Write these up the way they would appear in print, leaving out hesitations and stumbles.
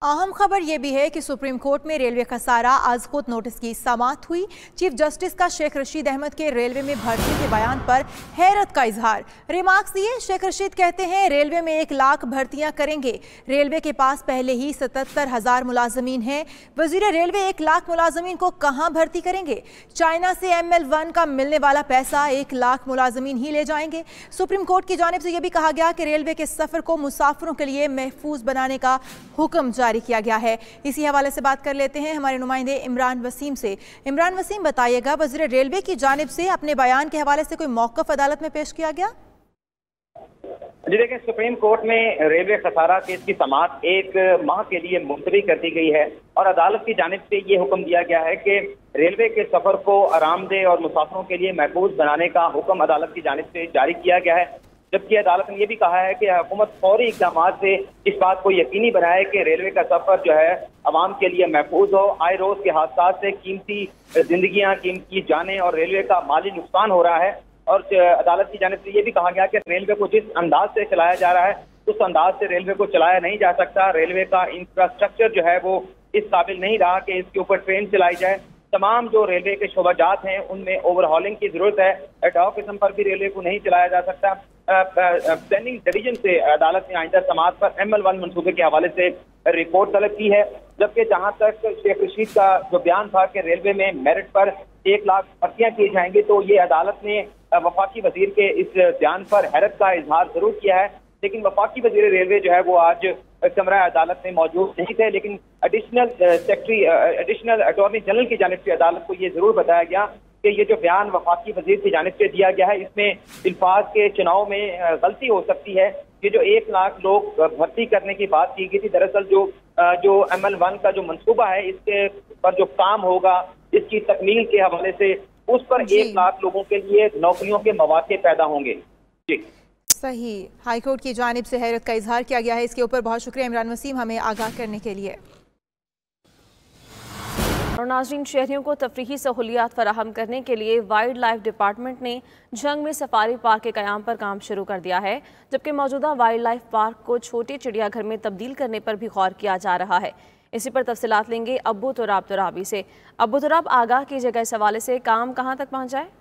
अहम खबर यह भी है कि सुप्रीम कोर्ट में रेलवे खसारा आज खुद नोटिस की समाअत हुई। चीफ जस्टिस का शेख रशीद अहमद के रेलवे में भर्ती के बयान पर हैरत का इजहार। रिमार्क्स दिए। शेख रशीद कहते हैं रेलवे में 1 लाख भर्तियां करेंगे। रेलवे के पास पहले ही 77,000 मुलाजमीन हैं। वजीर रेलवे 1 लाख मुलाजमीन को कहां भर्ती करेंगे? चाइना से ML1 का मिलने वाला पैसा 1 लाख मुलाजमीन ही ले जाएंगे। सुप्रीम कोर्ट की जानिब से यह भी कहा गया कि रेलवे के सफर को मुसाफिरों के लिए महफूज बनाने का हुक्म जारी किया गया है। इसी हवाले से बात कर लेते हैं हमारे नुमाइंदे इमरान वसीम से। इमरान वसीम, बताइएगा, वज़ीर रेलवे की जानिब से अपने बयान के हवाले से कोई मौक़िफ़ अदालत में पेश किया गया? जी देखिए, सुप्रीम कोर्ट में रेलवे खसारा केस की समाअत 1 माह के लिए मुलतवी कर दी गई है और अदालत की जानिब से ये हुक्म दिया गया है कि रेलवे के सफर को आरामदेह और मुसाफिरों के लिए महफूज बनाने का हुक्म अदालत की जानिब से जारी किया गया है। जबकि अदालत ने यह भी कहा है कि हुकूमत फौरी इक़दाम से इस बात को यकीनी बनाए कि रेलवे का सफर जो है आवाम के लिए महफूज हो। आए रोज के हादसा से कीमती जिंदगियां, कीमती जानें और रेलवे का माली नुकसान हो रहा है। और अदालत की जानिब से यह भी कहा गया कि रेलवे को जिस अंदाज से चलाया जा रहा है उस अंदाज से रेलवे को चलाया नहीं जा सकता। रेलवे का इंफ्रास्ट्रक्चर जो है वो इस काबिल नहीं रहा कि इसके ऊपर ट्रेन चलाई जाए। तमाम जो रेलवे के शोबाजात हैं उनमें ओवरहॉलिंग की जरूरत है। एडहॉक किस्म पर भी रेलवे को नहीं चलाया जा सकता। प्लानिंग डिवीजन से अदालत ने आइंदा समाअत पर ML1 मनसूबे के हवाले से रिपोर्ट तलब की है। जबकि जहां तक शेख रशीद का जो बयान था कि रेलवे में मेरिट पर 1 लाख भर्तियां की जाएंगी, तो ये अदालत ने वफाकी वजीर के इस बयान पर हैरत का इजहार जरूर किया है। लेकिन वफाकी वजीर रेलवे जो है वो आज कमरा अदालत में मौजूद नहीं थे। लेकिन एडिशनल अटॉर्नी जनरल की जानिब से अदालत को ये जरूर बताया गया कि ये जो बयान वफाकी वजीर की जानिब से दिया गया है इसमें इल्फाज के चुनाव में गलती हो सकती है। ये जो 1 लाख लोग भर्ती करने की बात की गई थी, दरअसल जो ML1 का जो मंसूबा है इसके पर जो काम होगा इसकी तकमील के हवाले से उस पर 1 लाख लोगों के लिए नौकरियों के मौके पैदा होंगे। जी सही। हाईकोर्ट की जानिब से हैरत का इजहार किया गया है। इसके ऊपर बहुत शुक्रिया इमरान वसीम, हमें आगाह करने के लिए। और नाज़रीन, शहरियों को तफरीही सहूलियात फराहम करने के लिए वाइल्ड लाइफ डिपार्टमेंट ने झंग में सफारी पार्क के क़याम पर काम शुरू कर दिया है। जबकि मौजूदा वाइल्ड लाइफ पार्क को छोटे चिड़ियाघर में तब्दील करने पर भी गौर किया जा रहा है। इसी पर तफसीलात लेंगे अब्बू तुराब तुराबी से। अब्बू तुराब, आगाह कीजिएगा इस हवाले से, काम कहाँ तक पहुँचा है?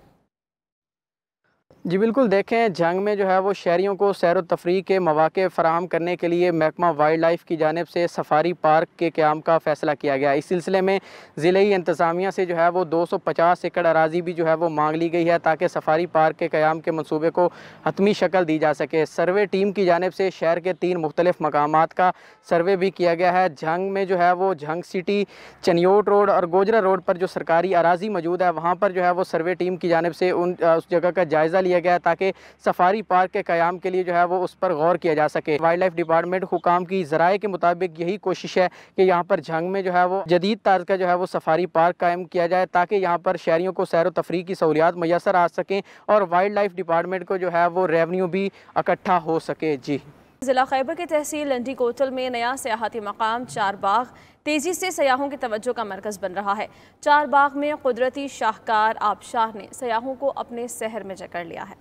जी बिल्कुल, देखें, झंग में जो है वो शहरियों को सैर व तफरीह के मौके फ़राहम करने के लिए महकमा वाइल्ड लाइफ की जानिब से सफारी पार्क के क़याम का फ़ैसला किया गया। इस सिलसिले में ज़िले इंतज़ामिया से जो है वो 250 एकड़ अराजी भी जो है वो मांग ली गई है ताकि सफारी पार्क के क़याम के मनसूबे को हतमी शक्ल दी जा सके। सर्वे टीम की जानिब से शहर के 3 मुख्तलिफ मकामात का सर्वे भी किया गया है। झंग में जो है वो झंग सिटी, चनियोट रोड और गोजरा रोड पर जो सरकारी अराजी मौजूद है वहाँ पर जो है वो सर्वे टीम की जानिब से उस जगह का जायज़ा लिया गया ताकि सफारी पार्क के क़याम के लिए जो है वो उस पर गौर किया जा सके। वाइल्ड लाइफ डिपार्टमेंट हुकाम की ज़राए के मुताबिक यही कोशिश है कि यहाँ पर झंग में जो है वो जदीद तर्ज का जो है वो सफारी पार्क कायम किया जाए ताकि यहाँ पर शहरियों को सैर व तफरीह की सहूलियात मैसर आ सकें और वाइल्ड लाइफ डिपार्टमेंट को जो है वो रेवन्यू भी इकट्ठा हो सके। जी, ज़िला खैबर की तहसील लंडी कोतल में नया सियाहती मकाम चारबाग तेज़ी से सयाहों की तवज्जो का मरकज़ बन रहा है। चारबाग में कुदरती शाहकार आबशार ने सयाहों को अपने शहर में जकड़ लिया है।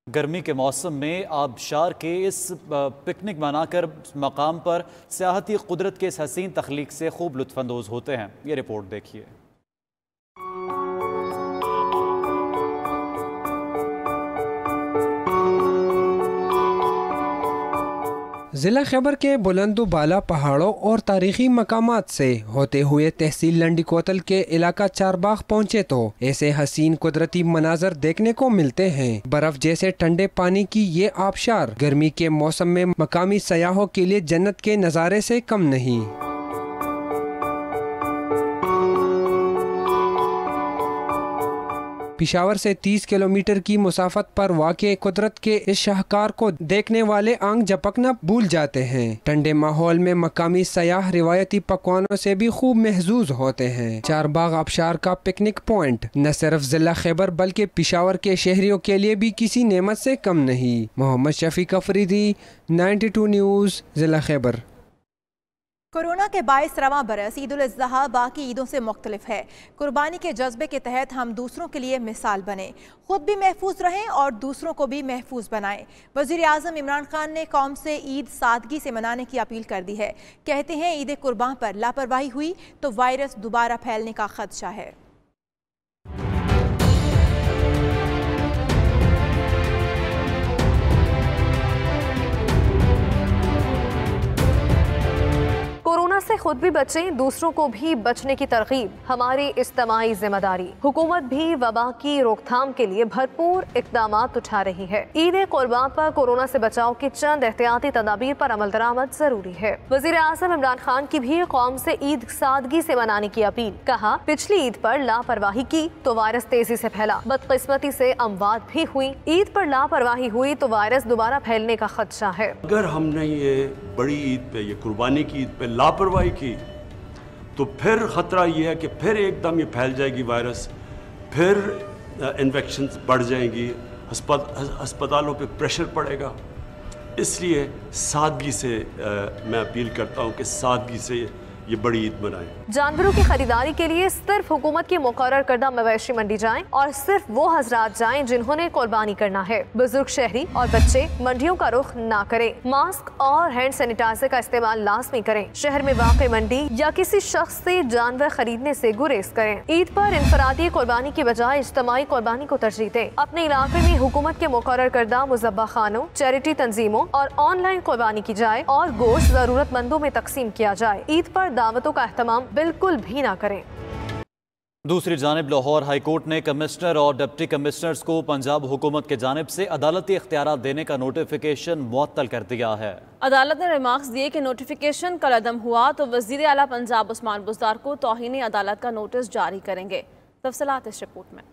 गर्मी के मौसम में आबशार के इस पिकनिक मनाकर मकाम पर सियाहती कुदरत के इस हसीन तख्लीक से खूब लुत्फ़अंदोज़ होते हैं। ये रिपोर्ट देखिए। ज़िला खैबर के बुलंदो बाला पहाड़ों और तारीखी मकामात से होते हुए तहसील लंडी कोतल के इलाका चारबाग पहुँचे तो ऐसे हसीन कुदरती मनाजर देखने को मिलते हैं। बर्फ जैसे ठंडे पानी की ये आबशार गर्मी के मौसम में मकामी सयाहों के लिए जन्नत के नज़ारे से कम नहीं। पिशावर से 30 किलोमीटर की मुसाफत पर वाक़े कुदरत के इस शाहकार को देखने वाले आंख झपकना भूल जाते हैं। ठंडे माहौल में मकामी सयाह रिवायती पकवानों से भी खूब महजूज होते हैं। चारबाग आबशार का पिकनिक पॉइंट न सिर्फ जिला खैबर बल्कि पिशावर के शहरियों के लिए भी किसी नेमत से कम नहीं। मोहम्मद शफीक अफरीदी, 92 न्यूज़, जिला खैबर। कोरोना के 22 रवां बरस ईद उल अज़हा बाकी ईदों से मुख्तलिफ है। कुर्बानी के जज्बे के तहत हम दूसरों के लिए मिसाल बने, खुद भी महफूज रहें और दूसरों को भी महफूज बनाएं। वज़ीर आज़म इमरान खान ने कौम से ईद सादगी से मनाने की अपील कर दी है। कहते हैं ईद कुर्बान पर लापरवाही हुई तो वायरस दोबारा फैलने का खदशा है। कोरोना से खुद भी बचें, दूसरों को भी बचने की तरगीब हमारी इज्तिमाई जिम्मेदारी। हुकूमत भी वबा की रोकथाम के लिए भरपूर इक़दामात उठा रही है। ईद कुर्बान पर कोरोना से बचाव की चंद एहतियाती तदाबीर पर अमल दरामद जरूरी है। वज़ीर आज़म इमरान खान की भी कौम से ईद सादगी से मनाने की अपील। कहा, पिछली ईद पर लापरवाही की तो वायरस तेजी से फैला, बदकिस्मती से अमवात भी हुई। ईद पर लापरवाही हुई तो वायरस दोबारा फैलने का खदशा है। अगर हमने ये बड़ी ईद पे, ये कुर्बानी की ईद पे लापरवाही की तो फिर ख़तरा ये है कि फिर एकदम ये फैल जाएगी वायरस, फिर इन्फेक्शंस बढ़ जाएंगी, अस्पतालों पे प्रेशर पड़ेगा। इसलिए सादगी से मैं अपील करता हूँ कि सादगी से ये बड़ी ईद मनाएं। जानवरों की खरीदारी के लिए सिर्फ हुकूमत की मुकर्रर करदा मवेशी मंडी जाएं और सिर्फ वो हजरात जाएं जिन्होंने कुर्बानी करना है। बुजुर्ग, शहरी और बच्चे मंडियों का रुख ना करें। मास्क और हैंड सैनिटाइजर का इस्तेमाल लाजमी करें। शहर में वाक़ई मंडी या किसी शख्स से जानवर खरीदने से गुरेज करें। ईद पर इनफरादी कुर्बानी की बजाय इज्तिमाई कुर्बानी को तरजीह दें। अपने इलाके में हुकूमत के मुकर्रर करदा मुज़ब्बा खानों, चैरिटी तंजीमों और ऑनलाइन कुर्बानी की जाए और गोश्त जरूरतमंदों में तकसीम किया जाए। ईद पर दावतों का एहतमाम बिल्कुल भी ना करें। दूसरी जानिब लाहौर हाई कोर्ट ने कमिश्नर और डिप्टी कमिश्नर्स को पंजाब हुकूमत की जानिब से अदालती इख्तियारात देने का नोटिफिकेशन मुअत्तल कर दिया है। अदालत ने रिमार्क्स दिए कि नोटिफिकेशन कल अदम हुआ तो वज़ीर आला पंजाब उस्मान बुज़दार को तौहीन अदालत का नोटिस जारी करेंगे। तफसीलात इस रिपोर्ट में।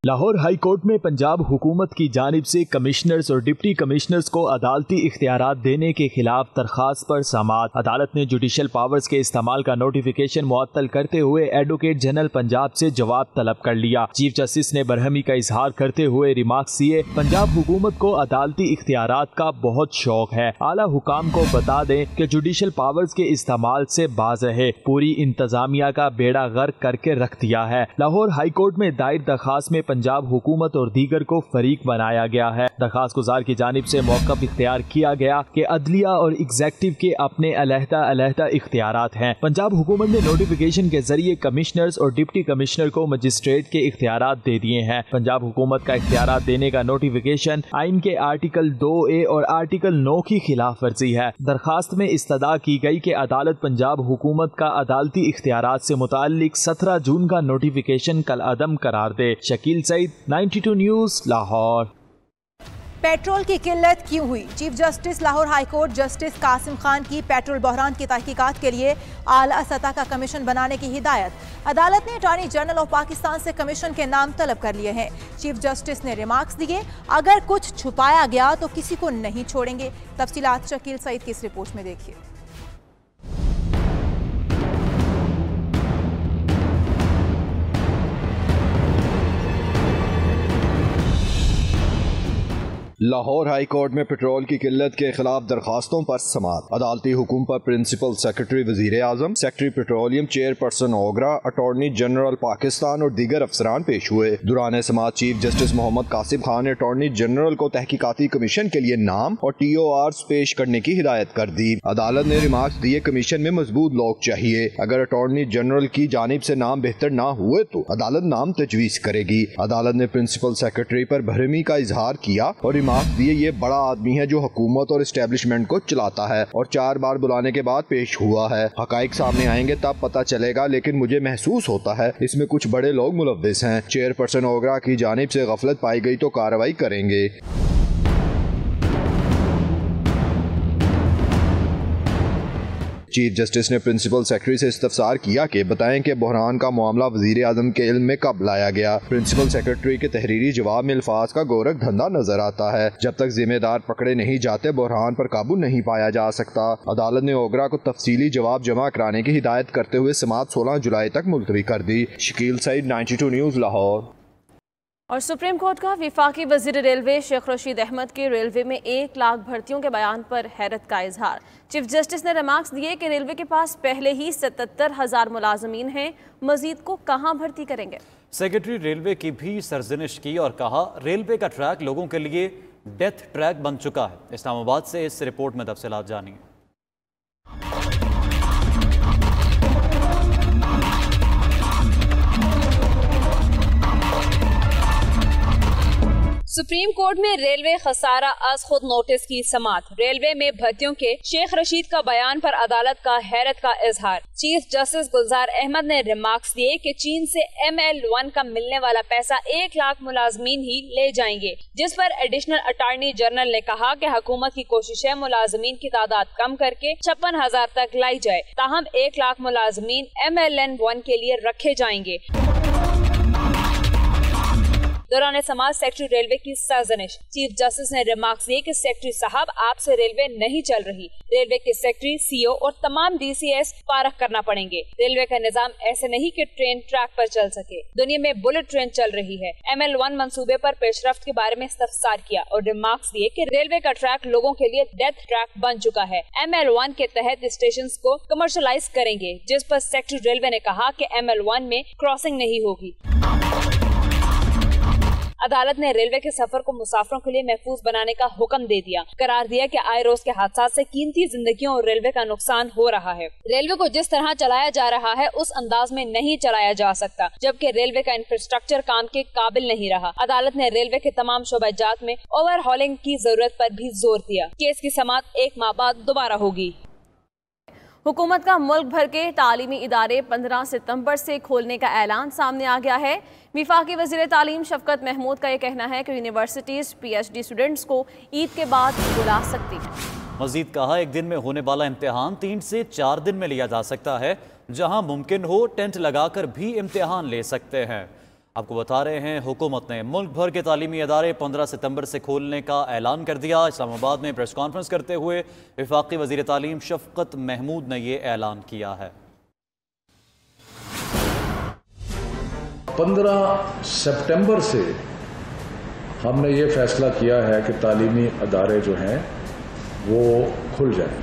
लाहौर हाई कोर्ट में पंजाब हुकूमत की जानिब से कमिश्नर्स और डिप्टी कमिश्नर्स को अदालती इख्तियारात देने के खिलाफ दरखास्त पर समाअत। अदालत ने जुडिशल पावर्स के इस्तेमाल का नोटिफिकेशन मुअत्तल करते हुए एडवोकेट जनरल पंजाब से जवाब तलब कर लिया। चीफ जस्टिस ने बरहमी का इजहार करते हुए रिमार्क्स दिए, पंजाब हुकूमत को अदालती इख्तियारात का बहुत शौक है। आला हुकाम को बता दें कि जुडिशल पावर्स के इस्तेमाल से बाज रहे, पूरी इंतजामिया का बेड़ा गर्क करके रख दिया है। लाहौर हाई कोर्ट में दायर दरखास्त में पंजाब हुकूमत और दीगर को फरीक बनाया गया है। दरखास्त गुजार की जानिब से मौक़िफ़ इख्तियार किया गया कि अदलिया और एग्जेक्टिव के अपने अलहदा इख्तियारात हैं। पंजाब हुकूमत ने नोटिफिकेशन के जरिए कमिश्नर्स और डिप्टी कमिश्नर को मजिस्ट्रेट के इख्तियारात दे दिए हैं। पंजाब हुकूमत का इख्तियारात देने का नोटिफिकेशन आइन के आर्टिकल 2A और आर्टिकल 9 की खिलाफ वर्जी है। दरखास्त में इस्तदा की गई कि अदालत पंजाब हुकूमत का अदालती इख्तियारात से मुताल्लिक 17 जून का नोटिफिकेशन कल अदम करार दे। शकील सईद, 92 न्यूज़, लाहौर। पेट्रोल की किल्लत क्यों हुई? Chief justice Lahore high court justice Qasim Khan की पेट्रोल बहरान की तहकीकात के लिए आला सतह का कमीशन बनाने की हिदायत। अदालत ने अटॉर्नी जनरल ऑफ पाकिस्तान से कमीशन के नाम तलब कर लिए हैं। चीफ जस्टिस ने रिमार्क्स दिए, अगर कुछ छुपाया गया तो किसी को नहीं छोड़ेंगे। तफसीलात शकील सईद की इस रिपोर्ट में देखिए। लाहौर हाई कोर्ट में पेट्रोल की किल्लत के खिलाफ दरखास्तों पर समाअत। अदालती हुकुम पर प्रिंसिपल सेक्रेटरी वजीर आजम, secretary petroleum, chairperson OGRA, attorney general Pakistan और दीगर अफसरान पेश हुए। दुरान समाअत चीफ जस्टिस मोहम्मद कासिम खान ने अटॉर्नी जनरल को तहकीकाती कमीशन के लिए नाम और TORs पेश करने की हिदायत कर दी। अदालत ने रिमार्क्स दिए, कमीशन में मजबूत लोग चाहिए। अगर अटॉर्नी जनरल की जानिब से नाम बेहतर ना हुए तो अदालत नाम तजवीज करेगी। अदालत ने प्रिंसिपल सेक्रेटरी पर भरमी का इजहार किया और दिए, ये बड़ा आदमी है जो हुकूमत और एस्टेब्लिशमेंट को चलाता है और 4 बार बुलाने के बाद पेश हुआ है। हकाइक सामने आएंगे तब पता चलेगा, लेकिन मुझे महसूस होता है इसमें कुछ बड़े लोग मुलव्विस हैं। चेयरपर्सन ओगरा की जानिब से गफलत पाई गई तो कार्रवाई करेंगे। चीफ जस्टिस ने प्रिंसिपल सेक्रेटरी से इस्तफसार किया कि बताएं कि बहरान का मामला वजीर आजम के इल्म में कब लाया गया। प्रिंसिपल सेक्रेटरी के तहरीरी जवाब में अल्फाज का गोरख धंधा नजर आता है। जब तक जिम्मेदार पकड़े नहीं जाते बहरान पर काबू नहीं पाया जा सकता। अदालत ने ओगरा को तफसीली जवाब जमा कराने की हिदायत करते हुए समाअत 16 जुलाई तक मुलतवी कर दी। शकील सईद, 92 न्यूज़, लाहौर। और सुप्रीम कोर्ट का विफाकी वजीर रेलवे शेख रशीद अहमद के रेलवे में 1 लाख भर्तियों के बयान पर हैरत का इजहार। चीफ जस्टिस ने रिमार्क्स दिए कि रेलवे के पास पहले ही 77,000 मुलाजमीन हैं, मजीद को कहां भर्ती करेंगे। सेक्रेटरी रेलवे की भी सरजनिश की और कहा रेलवे का ट्रैक लोगों के लिए डेथ ट्रैक बन चुका है। इस्लामाबाद से इस रिपोर्ट में तफसीलात जानिए। सुप्रीम कोर्ट में रेलवे खसारा आज खुद नोटिस की समात। रेलवे में भर्तियों के शेख रशीद का बयान पर अदालत का हैरत का इजहार। चीफ जस्टिस गुलजार अहमद ने रिमार्क्स दिए कि चीन से ML1 का मिलने वाला पैसा 1 लाख मुलाजमीन ही ले जाएंगे, जिस पर एडिशनल अटॉर्नी जनरल ने कहा कि हुकूमत की कोशिश है मुलाजमीन की तादाद कम करके 56,000 तक लाई जाए। ताहम 1 लाख मुलाजमीन MLN1 के लिए रखे जाएंगे। दौरान समाज सेक्रेटरी रेलवे की सरजनिश। चीफ जस्टिस ने रिमार्क्स दिए कि सेक्रेटरी साहब आपसे रेलवे नहीं चल रही। रेलवे के सेक्रेटरी, CEO और तमाम DCS फारग करना पड़ेंगे। रेलवे का निजाम ऐसे नहीं कि ट्रेन ट्रैक पर चल सके। दुनिया में बुलेट ट्रेन चल रही है। ML1 मंसूबे पर पेशरफ्त के बारे में इस्तफसार किया और रिमार्क्स दिए कि रेलवे का ट्रैक लोगों के लिए डेथ ट्रैक बन चुका है। ML1 के तहत स्टेशन को कमर्शलाइज करेंगे, जिस पर सेक्रेटरी रेलवे ने कहा कि ML1 में क्रॉसिंग नहीं होगी। अदालत ने रेलवे के सफर को मुसाफिरों के लिए महफूज बनाने का हुक्म दे दिया। करार दिया कि आए रोज के हादसा से कीमती जिंदगियों और रेलवे का नुकसान हो रहा है। रेलवे को जिस तरह चलाया जा रहा है उस अंदाज में नहीं चलाया जा सकता, जबकि रेलवे का इंफ्रास्ट्रक्चर काम के काबिल नहीं रहा। अदालत ने रेलवे के तमाम शोबाजात में ओवरहॉलिंग की जरूरत पर भी जोर दिया। केस की समाअत 1 माह बाद दोबारा होगी। हुकूमत का मुल्क भर के तालीमी इदारे 15 सितंबर से खोलने का ऐलान सामने आ गया है। विफाकी वज़ीर तालीम शफकत महमूद का ये कहना है कि यूनिवर्सिटीज़ PhD स्टूडेंट्स को ईद के बाद बुला सकती हैं। मजीद कहा एक दिन में होने वाला इम्तिहान 3 से 4 दिन में लिया जा सकता है। जहां मुमकिन हो टेंट लगाकर भी इम्तिहान ले सकते हैं। आपको बता रहे हैं हुकूमत ने मुल्क भर के तालीमी इदारे 15 सितंबर से खोलने का ऐलान कर दिया। इस्लामाबाद में प्रेस कॉन्फ्रेंस करते हुए विफाकी वज़ीर तालीम शफकत महमूद ने ये ऐलान किया है। 15 सितंबर से हमने ये फैसला किया है कि तालीमी अदारे जो हैं वो खुल जाएं।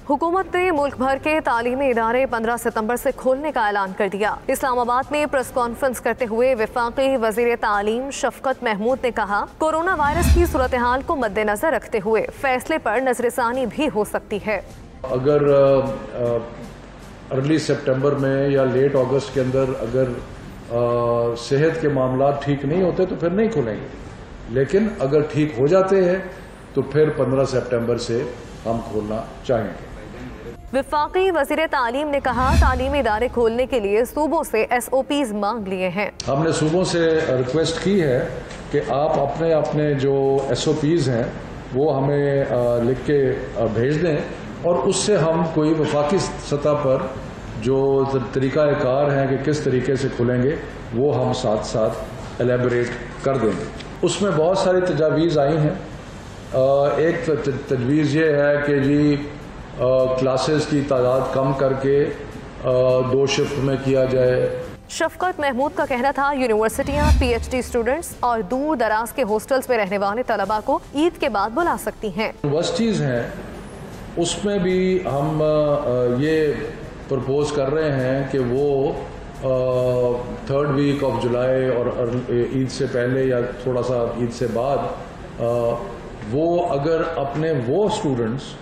हुकूमत ने मुल्क भर के तालीमी इदारे 15 सितंबर से खोलने का ऐलान कर दिया। इस्लामाबाद में प्रेस कॉन्फ्रेंस करते हुए विफाकी वज़ीर तालीम शफकत महमूद ने कहा, कोरोना वायरस की सूरत हाल को मद्देनजर रखते हुए फैसले पर नजरसानी भी हो सकती है। अगर अर्ली सितंबर में या लेट अगस्त के अंदर अगर सेहत के मामला ठीक नहीं होते तो फिर नहीं खुलेंगे, लेकिन अगर ठीक हो जाते हैं तो फिर 15 सितंबर से हम खोलना चाहेंगे। विफाकी वज़ीर तालीम ने कहा, तालीमी इदारे खोलने के लिए सूबों से SOPs मांग लिए हैं। हमने सूबों से रिक्वेस्ट की है कि आप अपने अपने जो SOPs हैं वो हमें लिख के भेज दें और उससे हम कोई वफाकी सतह पर जो तरीक़ाकार है कि किस तरीके से खुलेंगे वो हम साथ साथ एलेबरेट कर देंगे। उसमें बहुत सारी तजावीज़ आई हैं। एक तजवीज़ ये है कि जी क्लासेस की तादाद कम करके 2 शिफ्ट में किया जाए। शफकत महमूद का कहना था, यूनिवर्सिटियां PhD स्टूडेंट्स और दूर दराज के हॉस्टल्स में रहने वाले तलबा को ईद के बाद बुला सकती हैं। यूनिवर्सिटीज़ हैं उसमें भी हम ये प्रपोज कर रहे हैं कि वो 3rd वीक ऑफ जुलाई और ईद से पहले या थोड़ा सा ईद से बाद वो अगर अपने वो स्टूडेंट्स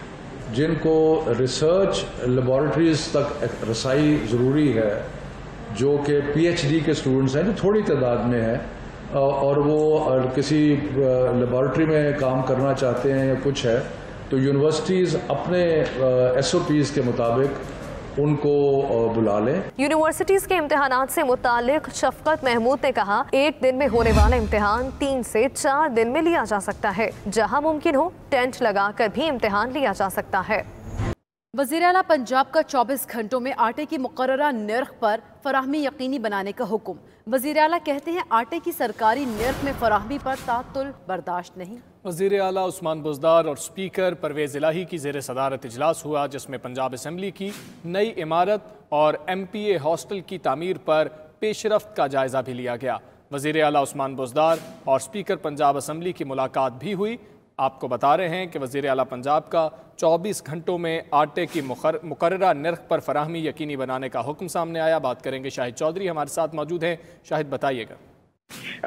जिनको रिसर्च लेबॉरेटरीज तक रसाई ज़रूरी है, जो कि PhD के स्टूडेंट्स हैं जो थोड़ी तादाद में हैं और वो किसी लेबॉरेटरी में काम करना चाहते हैं या कुछ है, तो यूनिवर्सिटीज़ अपने SOPs के मुताबिक उनको बुला लें। यूनिवर्सिटीज के इम्तिहानात से मुतालिक शफकत महमूद ने कहा, एक दिन में होने वाला इम्तिहान 3 से 4 दिन में लिया जा सकता है। जहां मुमकिन हो टेंट लगाकर भी इम्तिहान लिया जा सकता है। वज़ीर आला पंजाब का 24 घंटों में आटे की मुकर्ररा नर्ख पर फराहमी यकीनी बनाने का हुक्म। वज़ीर आला कहते हैं, आटे की सरकारी नर्ख में फराहमी पर तातुल बर्दाश्त नहीं। वज़ीर आला उस्मान बुज़दार और स्पीकर परवेज़ इलाही की ज़ेर सदारत इजलास हुआ, जिसमें पंजाब असम्बली की नई इमारत और MPA हॉस्टल की तामीर पर पेशरफ्त का जायज़ा भी लिया गया। वज़ीर आला उस्मान बुज़दार और स्पीकर पंजाब असम्बली की मुलाकात भी हुई। आपको बता रहे हैं कि वज़ीर आला पंजाब का 24 घंटों में आटे की मुकर्ररा नर्ख पर फराहमी यकीनी बनाने का हुक्म सामने आया। बात करेंगे शाहिद चौधरी, हमारे साथ मौजूद हैं। शाहिद, बताइएगा।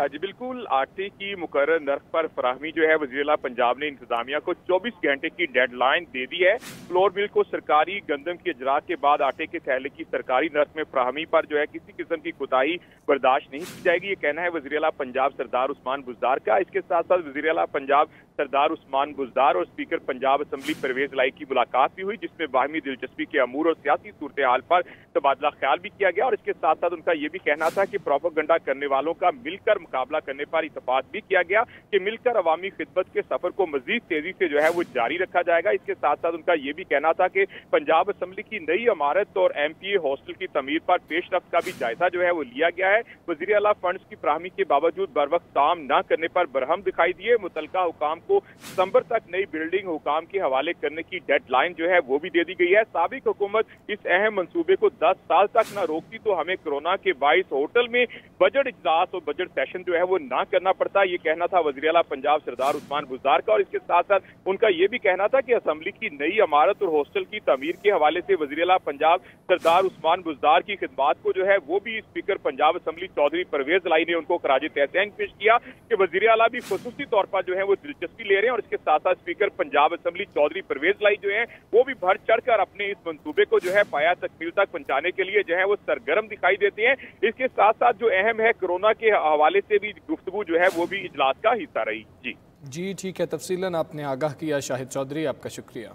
जी बिल्कुल, आटे की मुकर्रर नर्ख पर फराहमी जो है वज़ीर आला पंजाब ने इंतजामिया को 24 घंटे की डेडलाइन दे दी है। फ्लोर मिल को सरकारी गंदम की अजरा के बाद आटे के थैले की सरकारी नर्ख में फराहमी पर जो है किसी किस्म की कोताही बर्दाश्त नहीं की जाएगी। ये कहना है वज़ीर आला पंजाब सरदार उस्मान बुज़दार का। इसके साथ साथ वज़ीर आला पंजाब सरदार उस्मान बुज़दार और स्पीकर पंजाब असम्बली परवेज़ इलाही की मुलाकात भी हुई, जिसमें बाहमी दिलचस्पी के अमूर और सियासी सूरत हाल पर तबादला ख्याल भी किया गया। और इसके साथ साथ उनका ये भी कहना था कि प्रोपेगेंडा करने वालों का मिलकर मुकाबला करने पर इत्तेफाक भी किया गया कि मिलकर अवामी खिदमत के सफर को मजीद तेजी से जो है वो जारी रखा जाएगा। इसके साथ साथ उनका ये भी कहना था कि पंजाब असम्बली की नई इमारत और MPA हॉस्टल की तमीर पर पेशरफ्त का भी जायजा जो है वो लिया गया है। वज़ीर आला फंड्स की फराहमी के बावजूद बर वक्त काम न करने पर बरहम दिखाई दिए। मुतलका हुकाम को दिसंबर तक नई बिल्डिंग हुकाम के हवाले करने की डेडलाइन जो है वो भी दे दी गई है। साबिक हुकूमत इस अहम मंसूबे को 10 साल तक न रोकती तो हमें कोरोना के बाइस होटल में बजट इजलास और बजट सेशन जो है वो ना करना पड़ता। ये कहना था वज़ीर आला पंजाब सरदार उस्मान बुज़दार का। और इसके साथ साथ उनका ये भी कहना था कि असम्बली की नई इमारत और हॉस्टल की तमीर के हवाले से वज़ीर आला पंजाब सरदार उस्मान बुज़दार की खिदमात को जो है वो भी स्पीकर पंजाब असम्बली चौधरी परवेज़ इलाही ने उनको खराज तहसीन पेश किया कि वज़ीर आला भी खुसूसी तौर पर जो है वो दिलचस्पी ले रहे हैं। और इसके साथ साथ स्पीकर पंजाब असम्बली चौधरी परवेज़ इलाही जो है वो भी बढ़ चढ़कर अपने इस मंसूबे को जो है पाया तकमील तक पहुंचाने के लिए जो है वो सरगर्म दिखाई देते हैं। इसके साथ साथ जो अहम है कोरोना के हवाले से भी गुफ्तगू जो है वो भी इजलास का हिस्सा रही। जी ठीक है, तफसीलन आपने आगाह किया शाहिद चौधरी, आपका शुक्रिया।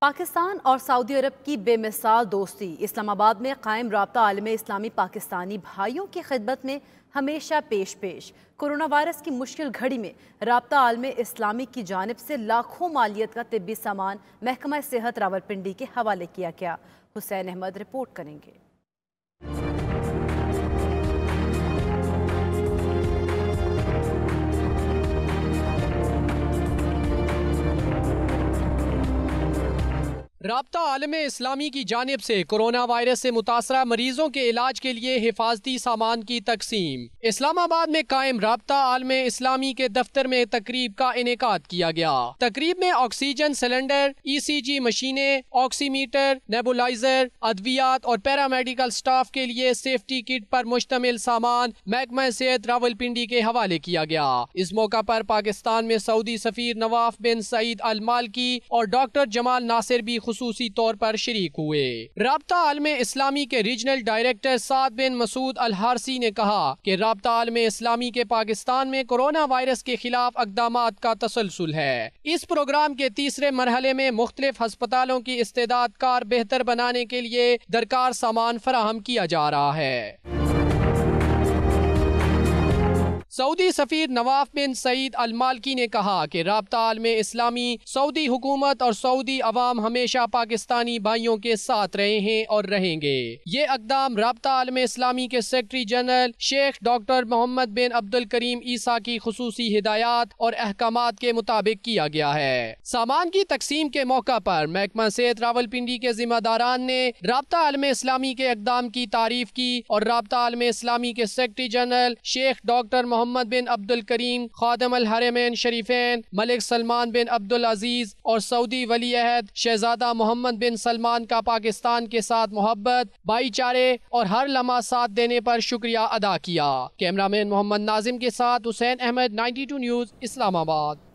पाकिस्तान और सऊदी अरब की बेमिसाल दोस्ती इस्लामाबाद में कायम राब्ता आलमे इस्लामी पाकिस्तानी भाइयों की खिदमत में हमेशा पेश। कोरोना वायरस की मुश्किल घड़ी में राब्ता आलमे इस्लामी की जानिब से लाखों मालियत का तिब्बी सामान महकमा सेहत रावलपिंडी के हवाले किया गया। हुसैन अहमद रिपोर्ट करेंगे। राब्ता आलमे इस्लामी की जानिब से कोरोना वायरस से मुतासरा मरीजों के इलाज के लिए हिफाजती सामान की तकसीम। इस्लामाबाद में कायम राब्ता आलमे इस्लामी के दफ्तर में तकरीब का इनेकाद किया गया। तकरीब में ऑक्सीजन सिलेंडर, ECG मशीनें, ऑक्सीमीटर, नेबुलाइजर, अद्वियात और पैरामेडिकल स्टाफ के लिए सेफ्टी किट पर मुश्तमिल सामान महकमा सेहत रावलपिंडी के हवाले किया गया। इस मौका पर पाकिस्तान में सऊदी सफीर नवाफ बिन सईद अल मालकी और डॉक्टर जमाल नासिर भी खुसूसी तौर पर शरीक हुए। राब्ता आलमे इस्लामी के रीजनल डायरेक्टर साद बिन मसूद अल हारसी ने कहा कि राब्ता आलमे इस्लामी के पाकिस्तान में कोरोना वायरस के खिलाफ अक़दामात का तसलसल है। इस प्रोग्राम के तीसरे मरहले में मुख्तलिफ अस्पतालों की इस्तेदाद कार बेहतर बनाने के लिए दरकार सामान फराहम किया जा रहा है। सऊदी सफीर नवाफ बिन सईद अल मालकी ने कहा कि राब्ता आलमे इस्लामी सऊदी हुकूमत और सऊदी अवाम हमेशा पाकिस्तानी भाइयों के साथ रहे हैं और रहेंगे। ये अक़दाम राब्ता आलमे इस्लामी के secretary general Sheikh doctor Mohammad bin Abdul Karim Issa की खुसूसी हिदायत और अहकामात के मुताबिक किया गया है। सामान की तकसीम के मौका पर महकमा सेहत रावलपिंडी के जिम्मेदारान ने राब्ता आलमे इस्लामी के अक़दाम की तारीफ की और राब्ता आलमे इस्लामी के secretary general Sheikh doctor Mohammad bin Abdul Karim, खादिम अल हरमैन शरीफैन, Malik Salman bin Abdul Aziz और सऊदी वली अहद शहजादा मोहम्मद बिन सलमान का पाकिस्तान के साथ मोहब्बत, भाईचारे और हर लम्हा साथ देने पर शुक्रिया अदा किया। कैमरामैन मोहम्मद नाजिम के साथ हुसैन अहमद, 92 न्यूज़, इस्लामाबाद।